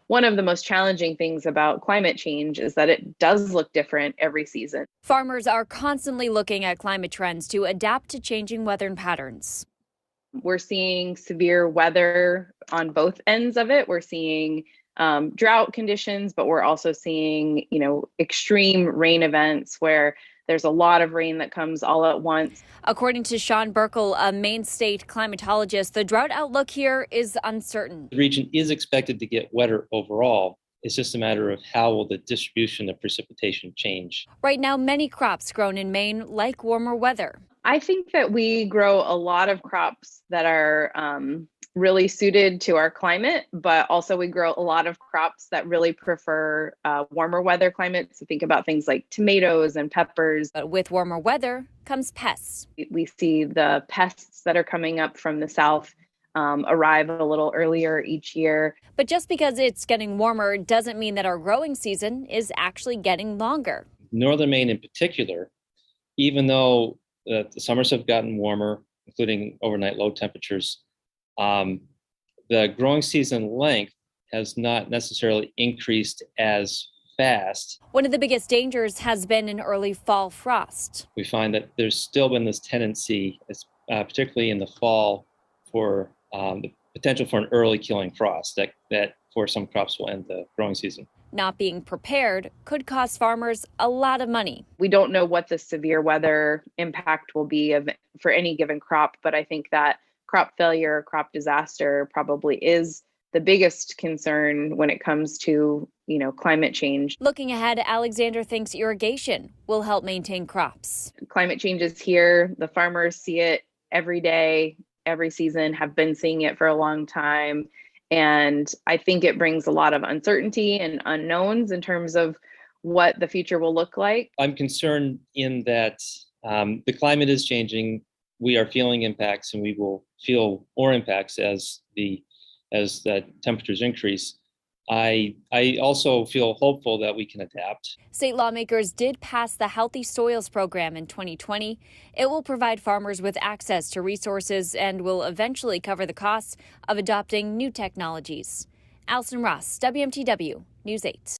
one of the most challenging things about climate change is that it does look different every season. Farmers are constantly looking at climate trends to adapt to changing weather patterns. We're seeing severe weather on both ends of it. We're seeing drought conditions, but we're also seeing, extreme rain events where there's a lot of rain that comes all at once. According to Sean Burkle, a Maine state climatologist, the drought outlook here is uncertain. The region is expected to get wetter overall. It's just a matter of how will the distribution of precipitation change. Right now, many crops grown in Maine like warmer weather. I think that we grow a lot of crops that are really suited to our climate, but also we grow a lot of crops that really prefer warmer weather climates. So think about things like tomatoes and peppers. But with warmer weather comes pests. We see the pests that are coming up from the south arrive a little earlier each year. But just because it's getting warmer doesn't mean that our growing season is actually getting longer. Northern Maine in particular, even though the summers have gotten warmer, including overnight low temperatures, the growing season length has not necessarily increased as fast. One of the biggest dangers has been an early fall frost. We find that there's still been this tendency, particularly in the fall, for the potential for an early killing frost that for some crops will end the growing season. Not being prepared could cost farmers a lot of money. We don't know what the severe weather impact will be for any given crop, but I think that crop failure, crop disaster probably is the biggest concern when it comes to, climate change. Looking ahead, Alexander thinks irrigation will help maintain crops. Climate change is here. The farmers see it every day, every season, have been seeing it for a long time. And I think it brings a lot of uncertainty and unknowns in terms of what the future will look like. I'm concerned in that the climate is changing. We are feeling impacts, and we will feel more impacts as the temperatures increase. I also feel hopeful that we can adapt. State lawmakers did pass the Healthy Soils program in 2020. It will provide farmers with access to resources and will eventually cover the costs of adopting new technologies. Allison Ross, WMTW News 8.